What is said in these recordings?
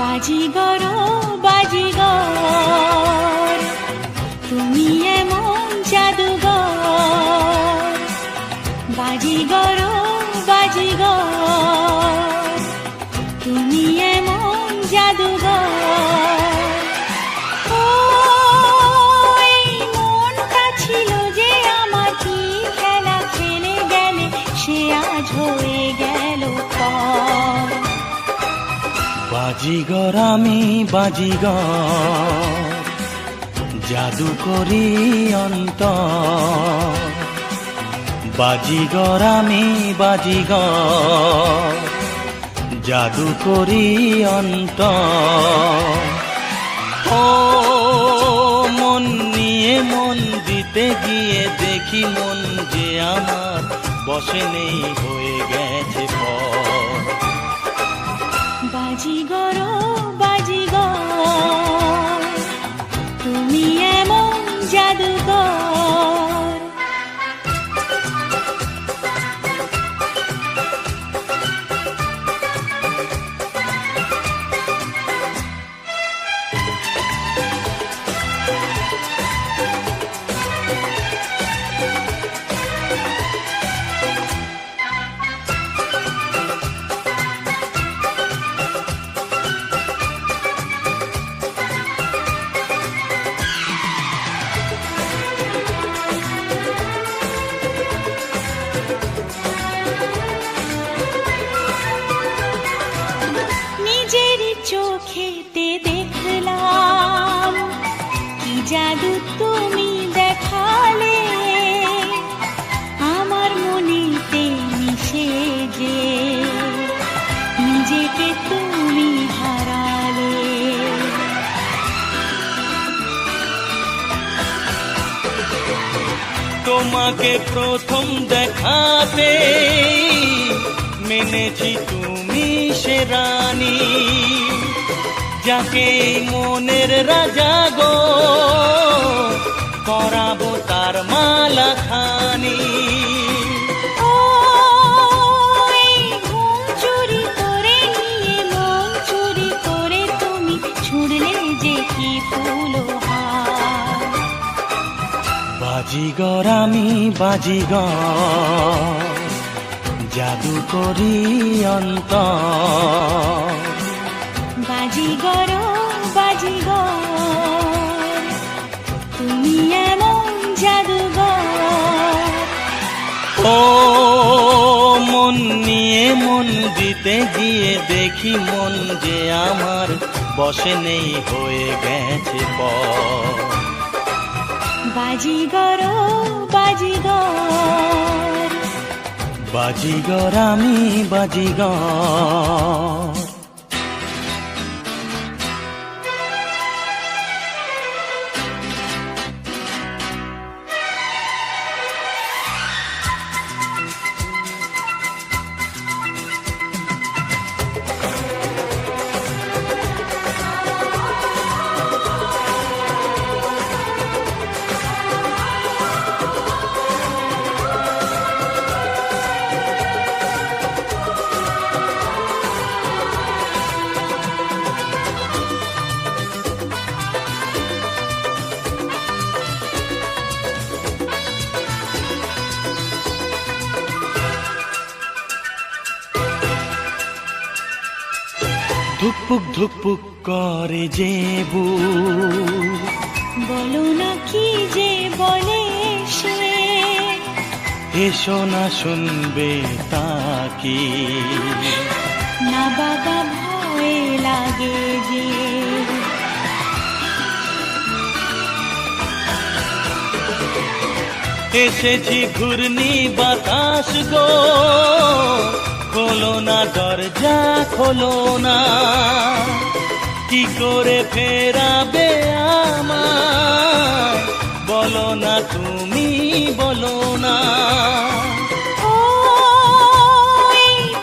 বাজিগর বাজিগর তুমি এমন জাদুঘর। বাজিগর বাজিগর তুমি এমন জাদুঘর। ওই মনটা ছিল যে আমার, কি খেলা খেলে গেলে সে আজ হয়ে গেল পর। বাজিগর আমি বাজিগর, জাদু করি অন্তর। বাজিগর আমি বাজিগর, জাদু করি অন্তর। ও মন নিয়ে মন দিতে গিয়ে দেখি মন যে আমার বসে নেই, হয়ে গেছে পর। বাজিগর বাজিগর তুমি এমন জাদুঘর। চোখেতে দেখলাম কি জাদু তুমি দেখালে, আমার মনেতে মিশে যে নিজেকে তুমি হারালে। তোমাকে প্রথম দেখাতে মেনেছি তুমি সে রানী, যাকে মনের রাজা গো করাবো তার মালা খানি। চুরি করে নিয়ে মন চুরি করে তুমি ছুড়লে যে কি ফুলহার। বাজিগর আমি বাজিগর, জাদু করি অন্তর। বাজিগর বাজিগর তুমি এমন জাদুঘর। ও মন নিয়ে মন দিতে গিয়ে দেখি মন যে আমার বসে নেই, হয়ে গেছে পর। বাজিগর বাজিগর বাজিগর আমি বাজিগর। ধুকপুক ধুকপুক করে যে বুক, বলো না কি যে বলে সে, এসো না শুনবে তাকি, না বাবা ভয় লাগে যে। এসেছি ঘূর্ণি বাতাস গো, খোলো না দরজা খোলো না, কি করে ফেরাবে আমায়, বলো না তুমি বলো না।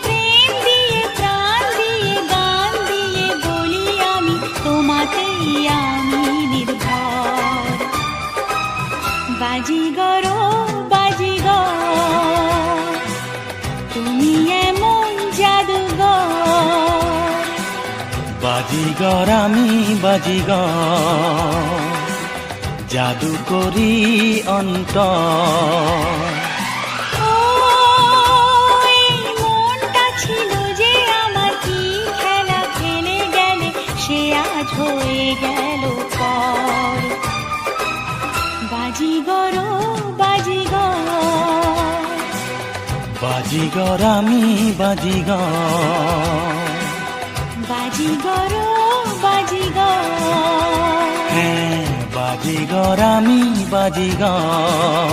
প্রেম দিয়ে প্রাণ দিয়ে গান দিয়ে বলি আমি তোমাতেই আমি নির্ভর। বাজিগর বাজিগর তুমি এমন জাদুঘর। বাজিগর আমি বাজিগর, জাদু করি অন্তর। ওই মনটা ছিল যে আমার, কি খেলা খেলে গেলে সে আজ হয়ে গেল পর। বাজিগর বাজিগর, বাজিগর আমি বাজিগর, বাজিগর বাজিগর, হ্যাঁ বাজিগর আমি বাজিগর।